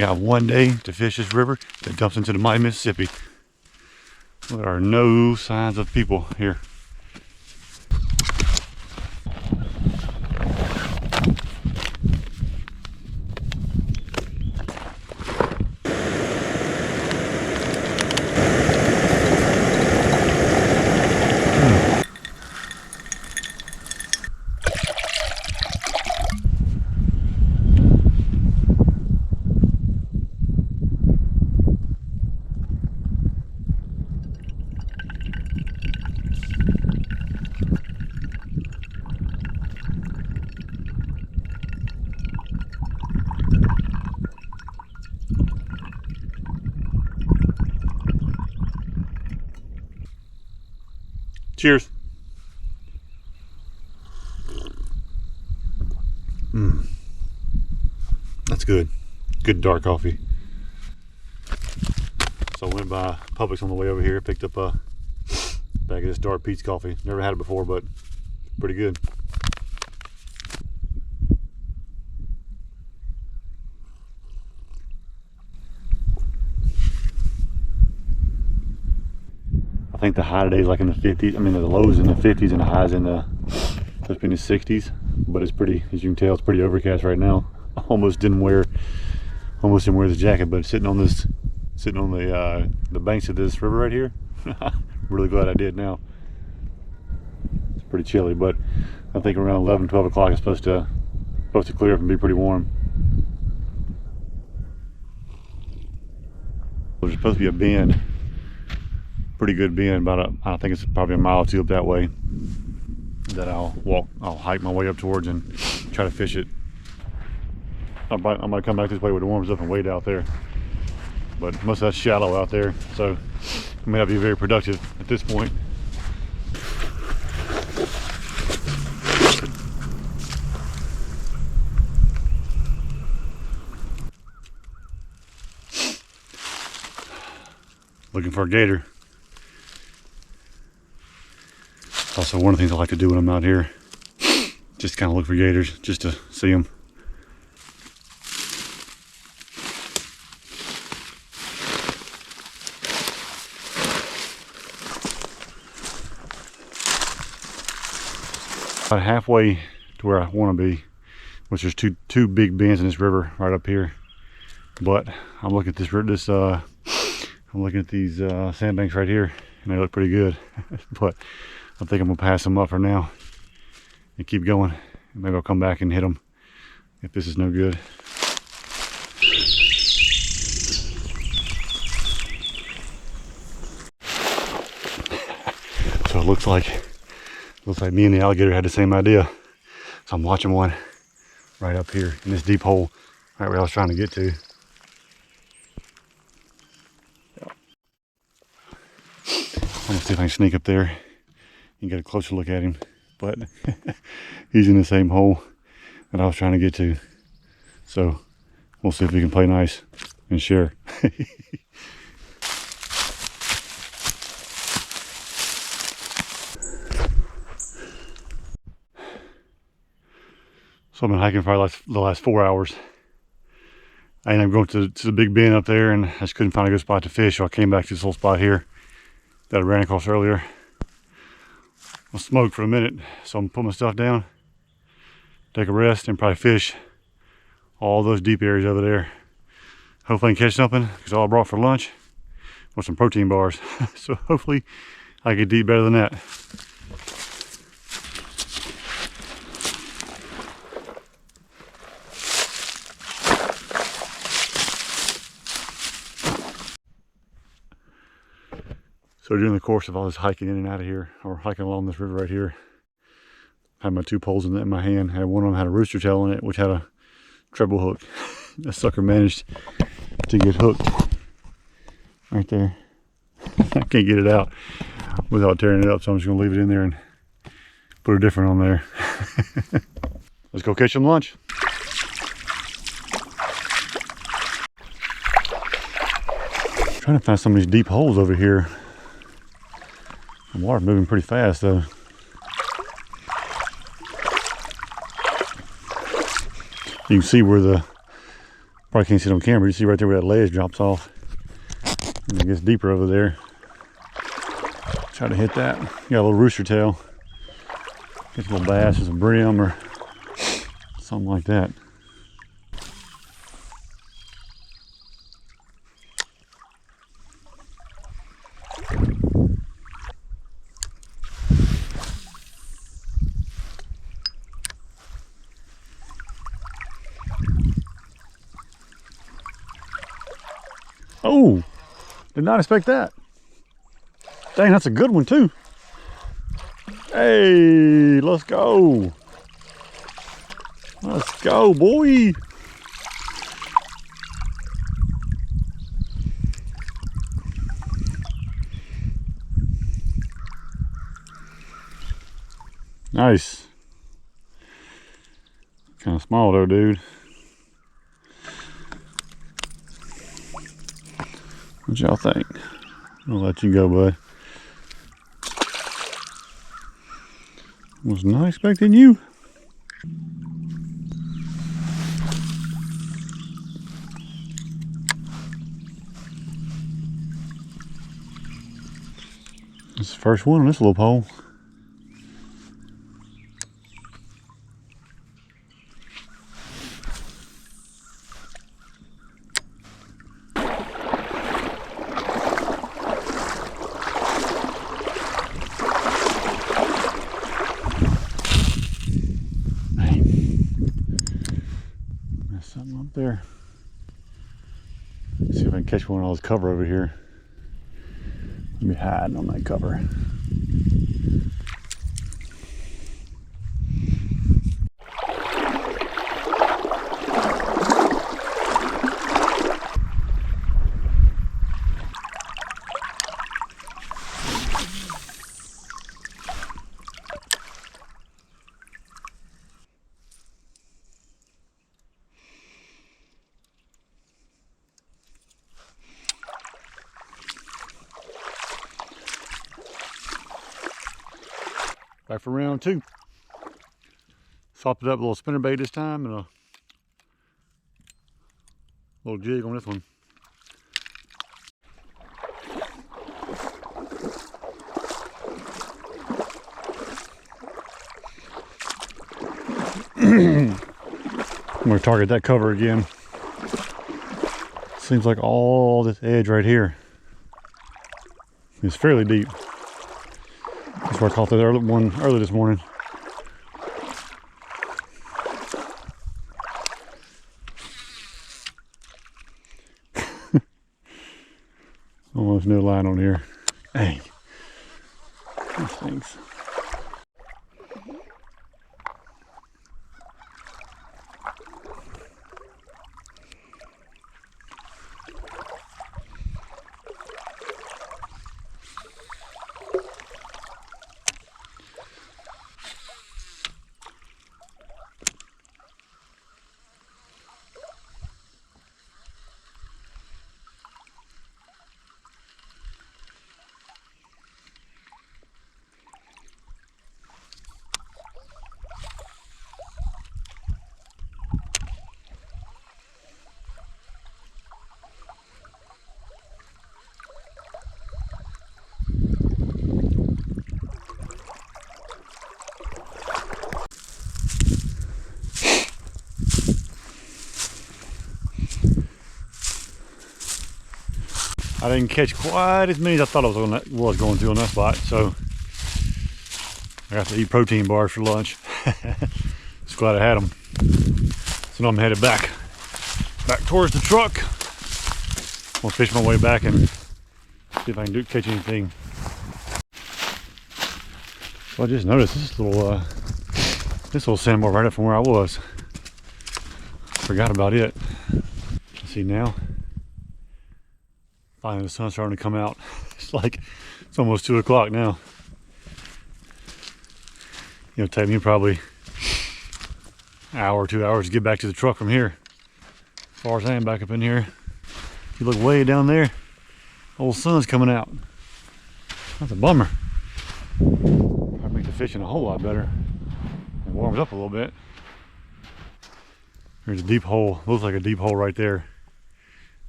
Got one day to fish this river that dumps into the mighty Mississippi. There are no signs of people here. Cheers. That's good. Good dark coffee. So I went by Publix on the way over here, picked up a bag of this dark peach coffee. Never had it before, but pretty good. I think the high today is like in the 50s. I mean, the lows in the 50s and the highs in the, supposed to be in the 60s. But it's pretty, as you can tell, it's pretty overcast right now. I almost didn't wear this jacket, but sitting on the banks of this river right here, I'm really glad I did now. It's pretty chilly, but I think around 11, 12 o'clock it's supposed to clear up and be pretty warm. There's supposed to be a bend. Pretty good bend, about I think it's probably a mile or two up that way, that I'll hike my way up towards and try to fish it. I might come back this way when it warms up and wade out there, but most of that's shallow out there, so it may not be very productive at this point. Looking for a gator. Also, one of the things I like to do when I'm out here, just kind of look for gators, just to see them. About halfway to where I want to be, which there's two big bends in this river right up here. But I'm looking at I'm looking at these sandbanks right here, and they look pretty good. But I think I'm gonna pass them up for now and keep going. Maybe I'll come back and hit them if this is no good. So it looks like me and the alligator had the same idea. So I'm watching one right up here in this deep hole, right where I was trying to get to. I'm gonna see if I can sneak up there and get a closer look at him, but he's in the same hole that I was trying to get to. So we'll see if we can play nice and share. So I've been hiking for the last 4 hours. I ended up going to the big bend up there, and I just couldn't find a good spot to fish, so I came back to this little spot here that I ran across earlier. I'll smoke for a minute, so I'm gonna put my stuff down, take a rest, and probably fish all those deep areas over there. Hopefully I can catch something, because all I brought for lunch was some protein bars. So hopefully I can eat better than that. So during the course of all this hiking in and out of here, or hiking along this river right here, I had my 2 poles in my hand. One of them had a rooster tail in it, which had a treble hook. That sucker managed to get hooked right there. I can't get it out without tearing it up, so I'm just gonna leave it in there and put a different on there. Let's go catch some lunch. I'm trying to find some of these deep holes over here. The water's moving pretty fast though. You can see where the Probably can't see it on camera. You see right there where that ledge drops off. And it gets deeper over there. Try to hit that. You got a little rooster tail. Get a little bass or some brim or something like that. Oh, did not expect that. Dang, that's a good one too. Hey, let's go. Let's go, boy. Nice. Kind of small though, dude. What y'all think? I'll let you go, bud. Was not expecting you. This is the first one on this little pole. Something up there. Let's see if I can catch one on this cover over here. Let me hide on that cover. Back for round two. Swapped it up, a little spinner bait this time and a little jig on this one. I'm going to target that cover again. Seems like all this edge right here is fairly deep. That's where I caught that one early this morning. Almost no line on here. Dang. This stinks. I didn't catch quite as many as I thought I was going to on that spot, so I got to eat protein bars for lunch. Just glad I had them. So now I'm headed back towards the truck. I'm gonna fish my way back and see if I can catch anything. So I just noticed this little sandbar right up from where I was. Forgot about it. Let's see now. Finally, the sun's starting to come out. It's almost 2 o'clock now. It'll take me probably an hour or 2 hours to get back to the truck from here. As far as I am back up in here, you look way down there, old sun's coming out. That's a bummer. I'd make the fishing a whole lot better. It warms up a little bit. There's a deep hole. Looks like a deep hole right there.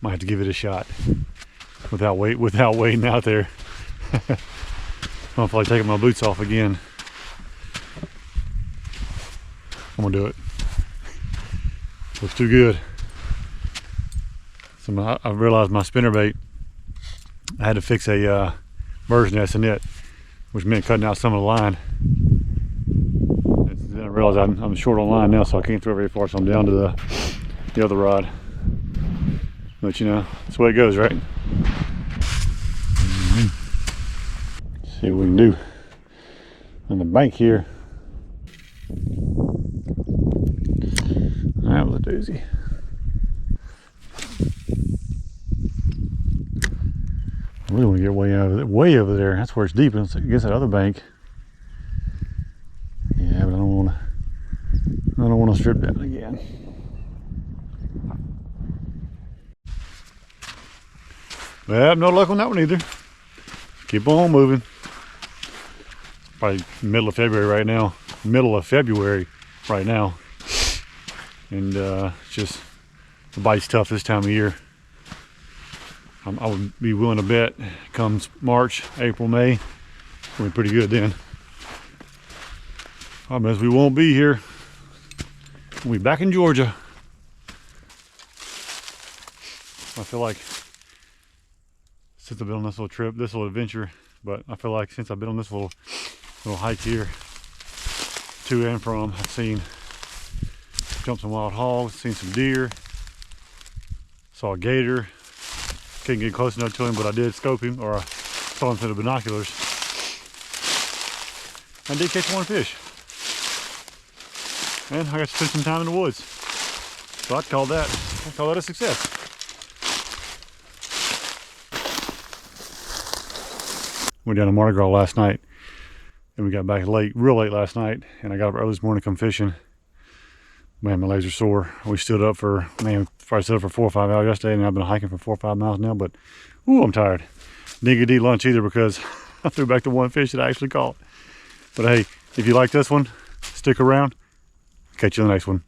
Might have to give it a shot without waiting out there. I'll probably taking my boots off again. I'm gonna do it. Looks too good. So I realized my spinnerbait, I had to fix a bird's nest in it, which meant cutting out some of the line. And then I realized I'm short on line now, so I can't throw very far, so I'm down to the other rod. But you know, that's the way it goes, right? See what we can do on the bank here. That was a doozy. I really want to get way over there. That's where it's deep against that other bank. Yeah, but I don't want to strip that again. Well, no luck on that one either. Keep on moving. Probably middle of February right now. And it's just, the bite's tough this time of year. I would be willing to bet comes March, April, May, we'll be pretty good then. Problem is we won't be here. We'll be back in Georgia. I feel like since I've been on this little trip, this little adventure, but I feel like since I've been on this little hike here to and from, I've seen jumped some wild hogs, seen some deer, saw a gator. Couldn't get close enough to him, but I did scope him, or I saw him through the binoculars. I did catch one fish. And I got to spend some time in the woods. So I'd call that a success. Went down to Mardi Gras last night, and we got back real late last night, and I got up early this morning to come fishing. Man, my legs are sore. We stood up for, probably stood up for 4 or 5 hours yesterday, and I've been hiking for 4 or 5 miles now, but ooh, I'm tired. Didn't get lunch either because I threw back the one fish that I actually caught. But hey, if you like this one, stick around. Catch you in the next one.